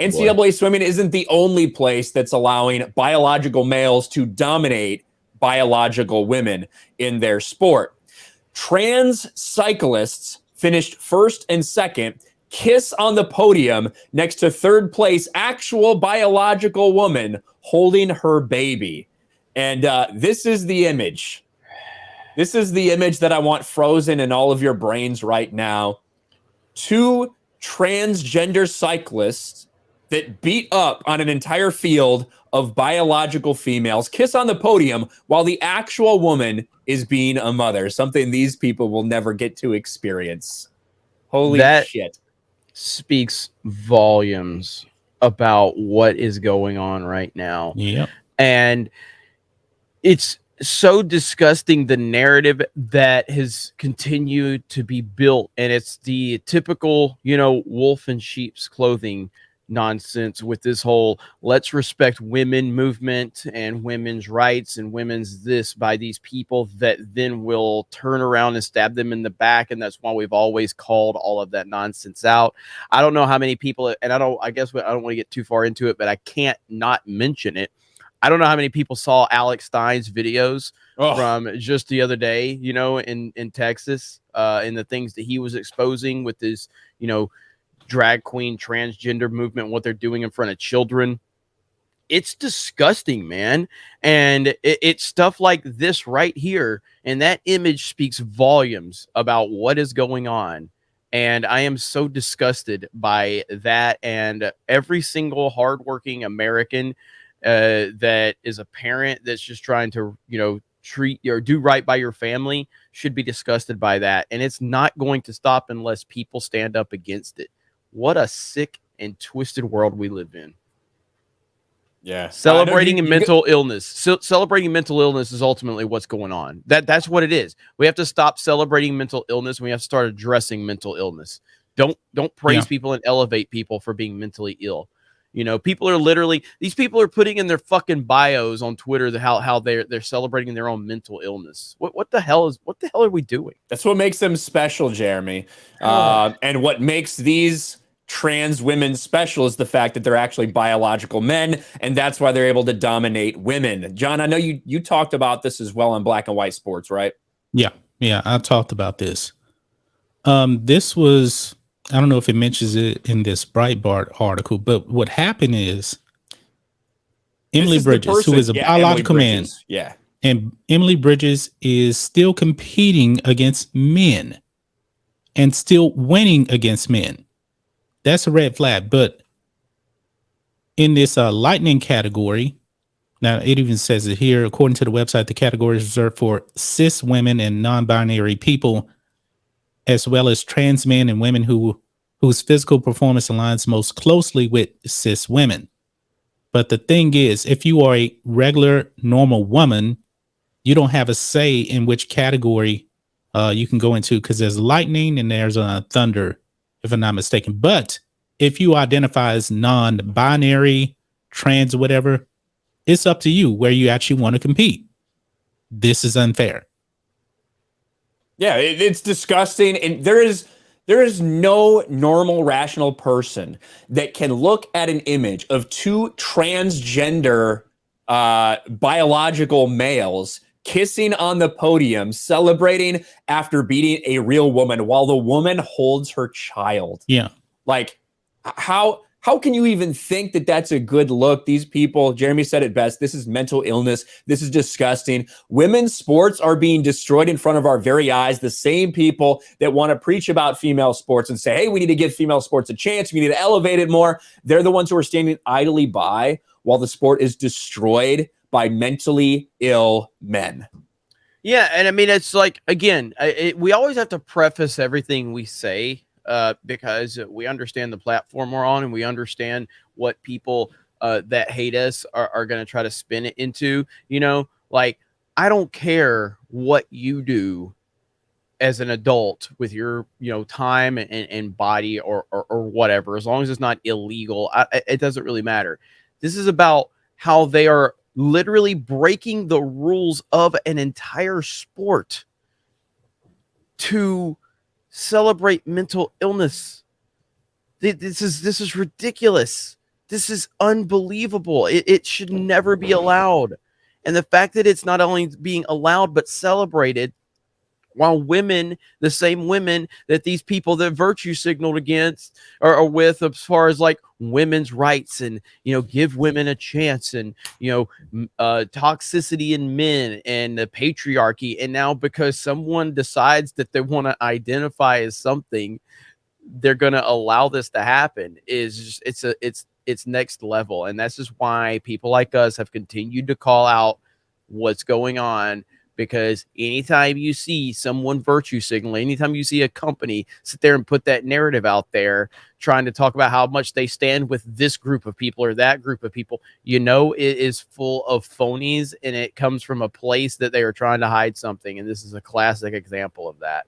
NCAA swimming isn't the only place that's allowing biological males to dominate biological women in their sport. Trans cyclists finished first and second, kiss on the podium next to third place actual biological woman holding her baby. And this is the image. This is the image that I want frozen in all of your brains right now. Two transgender cyclists that beat up on an entire field of biological females kiss on the podium while the actual woman is being a mother, something these people will never get to experience. Holy shit. Speaks volumes about what is going on right now. Yep. And it's so disgusting, the narrative that has continued to be built, and it's the typical, wolf in sheep's clothing nonsense with this whole let's respect women movement and women's rights and women's this by these people that then will turn around and stab them in the back. And that's why we've always called all of that nonsense out. I don't know how many people, and I don't want to get too far into it, but I can't not mention it. I don't know how many people saw Alex Stein's videos from just the other day, in Texas, and the things that he was exposing with his, drag queen transgender movement, what they're doing in front of children. It's disgusting, man. And it's stuff like this right here. And that image speaks volumes about what is going on. And I am so disgusted by that. And every single hardworking American that is a parent that's just trying to, treat or do right by your family should be disgusted by that. And it's not going to stop unless people stand up against it. What a sick and twisted world we live in. Yeah. Celebrating mental illness. Celebrating mental illness is ultimately what's going on. That's what it is. We have to stop celebrating mental illness. And we have to start addressing mental illness. Don't praise people and elevate people for being mentally ill. People are literally, these people are putting in their fucking bios on Twitter how they're celebrating their own mental illness. What the hell are we doing? That's what makes them special, Jeremy. And what makes these trans women special is the fact that they're actually biological men, and that's why they're able to dominate women. John, I know you talked about this as well on Black and White Sports, right? Yeah, I talked about this. This was, I don't know if it mentions it in this Breitbart article, but what happened is Emily Bridges, who is a biological man, and Emily Bridges is still competing against men and still winning against men. That's a red flag. But in this lightning category, now it even says it here, according to the website, the category is reserved for cis women and non-binary people, as well as trans men and women whose physical performance aligns most closely with cis women. But the thing is, if you are a regular, normal woman, you don't have a say in which category you can go into, because there's lightning and there's thunder, if I'm not mistaken. But if you identify as non-binary, trans, whatever, it's up to you where you actually want to compete. This is unfair. Yeah, it's disgusting. And there is no normal, rational person that can look at an image of two transgender biological males kissing on the podium, celebrating after beating a real woman while the woman holds her child. Yeah. Like, how can you even think that that's a good look? These people, Jeremy said it best, this is mental illness. This is disgusting. Women's sports are being destroyed in front of our very eyes. The same people that want to preach about female sports and say, hey, we need to give female sports a chance. We need to elevate it more. They're the ones who are standing idly by while the sport is destroyed by mentally ill men. Yeah, and I mean, it's like, again, we always have to preface everything we say because we understand the platform we're on, and we understand what people that hate us are going to try to spin it into. Like, I don't care what you do as an adult with your time and body or whatever, as long as it's not illegal. It doesn't really matter. This is about how they are literally breaking the rules of an entire sport to celebrate mental illness. This is ridiculous. This is unbelievable. It should never be allowed. And the fact that it's not only being allowed but celebrated, while women, the same women that these people that virtue signaled against or with, as far as like women's rights and, you know, give women a chance and, you know, toxicity in men and the patriarchy. And now because someone decides that they want to identify as something, they're going to allow this to happen is just, it's next level. And that's just why people like us have continued to call out what's going on. Because anytime you see someone virtue signaling, anytime you see a company sit there and put that narrative out there, trying to talk about how much they stand with this group of people or that group of people, you know, it is full of phonies, and it comes from a place that they are trying to hide something. And this is a classic example of that.